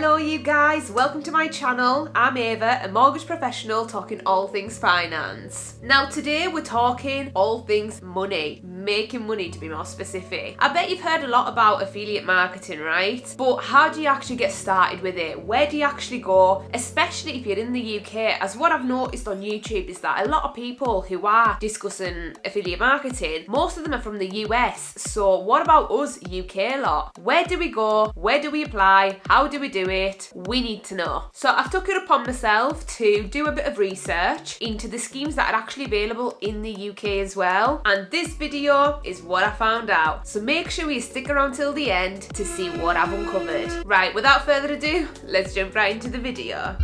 Hello you guys, welcome to my channel. I'm Eva, a mortgage professional talking all things finance. Now today we're talking all things money, making money to be more specific. I bet you've heard a lot about affiliate marketing, right? But how do you actually get started with it? Where do you actually go? Especially if you're in the UK, as what I've noticed on YouTube is that a lot of people who are discussing affiliate marketing, most of them are from the US. So what about us UK lot? Where do we go? Where do we apply? How do we do it? We need to know. So I've took it upon myself to do a bit of research into the schemes that are actually available in the UK as well. And this video is what I found out. So make sure you stick around till the end to see what I've uncovered. Right, without further ado, let's jump right into the video.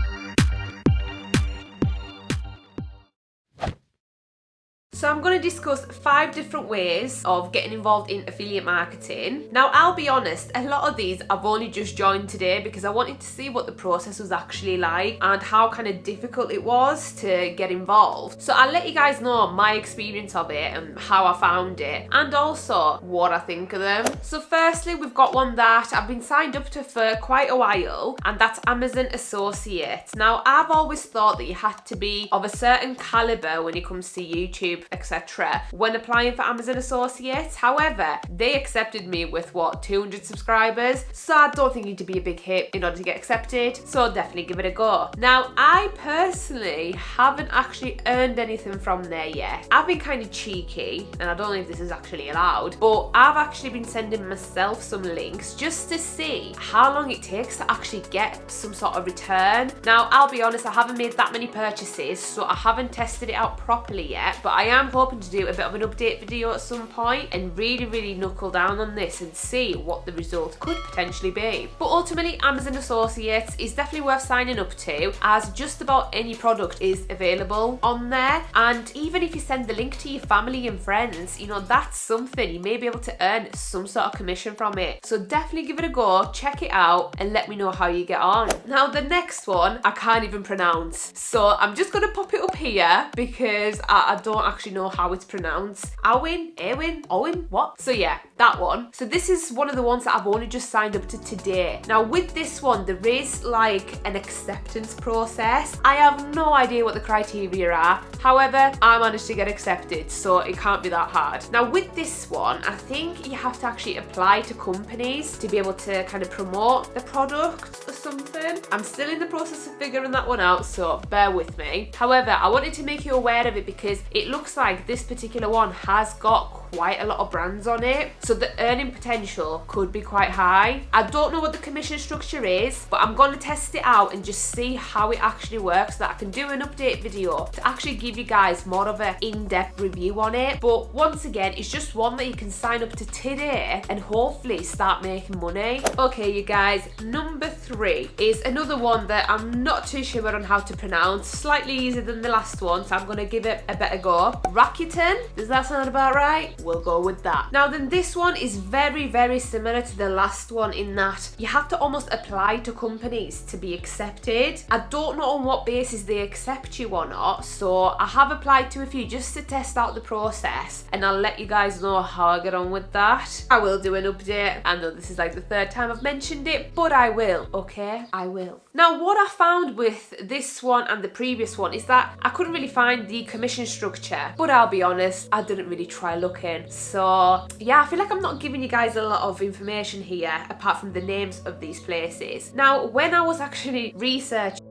So I'm going to discuss 5 different ways of getting involved in affiliate marketing. Now I'll be honest, a lot of these I've only just joined today because I wanted to see what the process was actually like and how kind of difficult it was to get involved. So I'll let you guys know my experience of it and how I found it and also what I think of them. So firstly, we've got one that I've been signed up to for quite a while, and that's Amazon Associate. Now I've always thought that you had to be of a certain caliber when it comes to YouTube, etc. when applying for Amazon Associates. However, they accepted me with 200 subscribers, so I don't think you need to be a big hit in order to get accepted, so definitely give it a go. Now I personally haven't actually earned anything from there yet. I've been kind of cheeky, and I don't know if this is actually allowed, but I've actually been sending myself some links just to see how long it takes to actually get some sort of return. Now I'll be honest, I haven't made that many purchases, so I haven't tested it out properly yet, but I am hoping to do a bit of an update video at some point and really knuckle down on this and see what the result could potentially be. But ultimately, Amazon Associates is definitely worth signing up to, as just about any product is available on there. And even if you send the link to your family and friends, you know, that's something. You may be able to earn some sort of commission from it. So definitely give it a go, check it out, and let me know how you get on. Now the next one I can't even pronounce, so I'm just gonna pop it up here because I don't actually know how it's pronounced. Owen, what? So yeah, that one. So this is one of the ones that I've only just signed up to today. Now with this one, there is like an acceptance process. I have no idea what the criteria are. However, I managed to get accepted, so it can't be that hard. Now with this one, I think you have to actually apply to companies to be able to kind of promote the product or something. I'm still in the process of figuring that one out, so bear with me. However, I wanted to make you aware of it because it looks like this particular one has got quite a lot of brands on it, so the earning potential could be quite high. I don't know what the commission structure is, but I'm going to test it out and just see how it actually works, so that I can do an update video to actually give you guys more of an in-depth review on it. But once again, it's just one that you can sign up to today and hopefully start making money. Okay you guys, number 3 is another one that I'm not too sure on how to pronounce. Slightly easier than the last one, so I'm going to give it a better go. Gorakitan, does that sound about right? We'll go with that. Now then, this one is very similar to the last one in that you have to almost apply to companies to be accepted. I don't know on what basis they accept you or not, so I have applied to a few just to test out the process, and I'll let you guys know how I get on with that. I will do an update. I know this is like the 3rd time I've mentioned it, but I will, okay? I will. Now what I found with this one and the previous one is that I couldn't really find the commission structure, but I'll be honest, I didn't really try looking. So yeah, I feel like I'm not giving you guys a lot of information here apart from the names of these places. Now when I was actually researching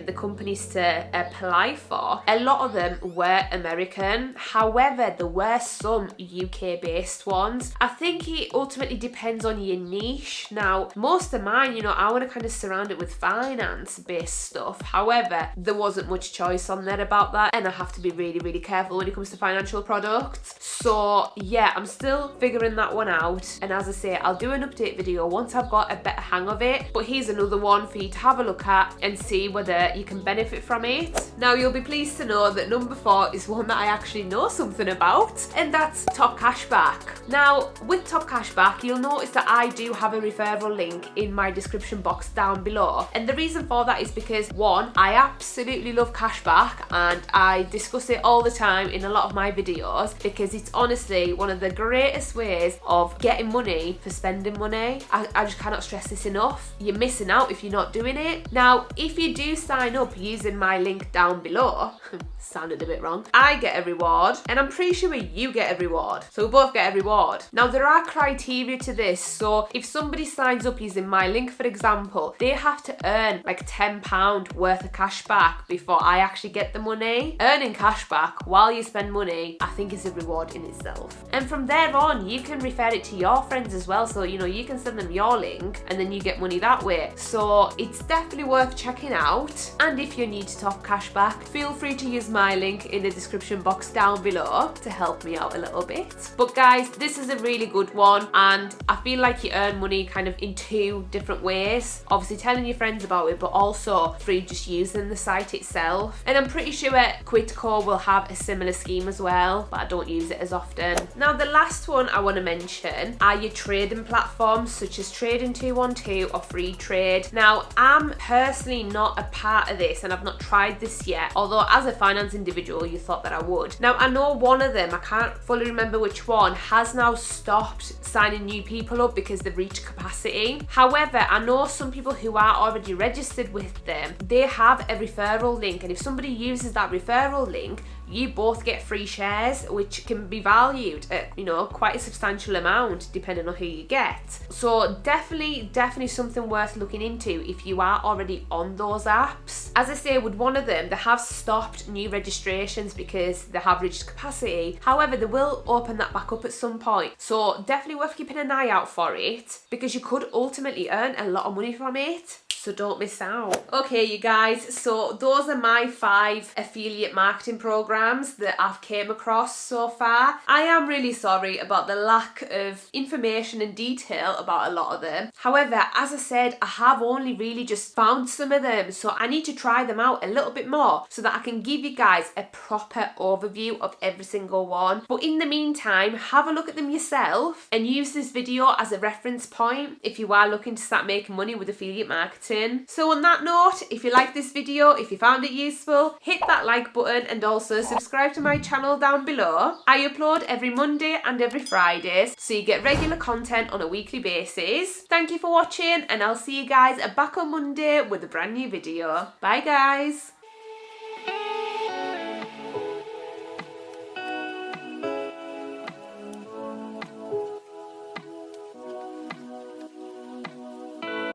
the companies to apply for, a lot of them were American. However, there were some UK based ones. I think it ultimately depends on your niche. Now most of mine, you know, I want to kind of surround it with finance based stuff. However, there wasn't much choice on there about that, and I have to be really careful when it comes to financial products. So yeah, I'm still figuring that one out, and as I say, I'll do an update video once I've got a better hang of it. But here's another one for you to have a look at and see whether you can benefit from it. Now you'll be pleased to know that number 4 is one that I actually know something about, and that's TopCashback. Now with TopCashback, you'll notice that I do have a referral link in my description box down below, and the reason for that is because 1, I absolutely love cashback and I discuss it all the time in a lot of my videos because it's honestly one of the greatest ways of getting money for spending money. I just cannot stress this enough. You're missing out if you're not doing it. Now if you do sign up using my link down below, sounded a bit wrong, I get a reward and I'm pretty sure you get a reward. So we both get a reward. Now there are criteria to this, so if somebody signs up using my link, for example, they have to earn like £10 worth of cash back before I actually get the money. Earning cash back while you spend money, I think is a reward in itself. And from there on, you can refer it to your friends as well. So, you know, you can send them your link and then you get money that way. So it's definitely worth checking out. And if you're new to TopCashback, feel free to use my link in the description box down below to help me out a little bit. But guys, this is a really good one and I feel like you earn money kind of in 2 different ways. Obviously telling your friends about it, but also through just using the site itself. And I'm pretty sure Quidco will have a similar scheme as well, but I don't use it as often. Now the last one I want to mention are your trading platforms such as Trading 212 or Free Trade. Now I'm personally not a part of this and I've not tried this yet, although as a finance individual you thought that I would. Now I know one of them, I can't fully remember which one, has now stopped signing new people up because they've reached capacity. However, I know some people who are already registered with them, they have a referral link, and if somebody uses that referral link, you both get free shares, which can be valued at, you know, quite a substantial amount depending on who you get. So definitely something worth looking into if you are already on those apps. As I say, with one of them, they have stopped new registrations because they have reached capacity. However, they will open that back up at some point. So definitely worth keeping an eye out for it because you could ultimately earn a lot of money from it. So don't miss out. Okay, you guys, so those are my 5 affiliate marketing programs that I've came across so far. I am really sorry about the lack of information and detail about a lot of them. However, as I said, I have only really just found some of them, so I need to try them out a little bit more so that I can give you guys a proper overview of every single one. But in the meantime, have a look at them yourself and use this video as a reference point if you are looking to start making money with affiliate marketing. So on that note, if you liked this video, if you found it useful, hit that like button and also subscribe to my channel down below. I upload every Monday and every Friday, so you get regular content on a weekly basis. Thank you for watching and I'll see you guys back on Monday with a brand new video. Bye guys.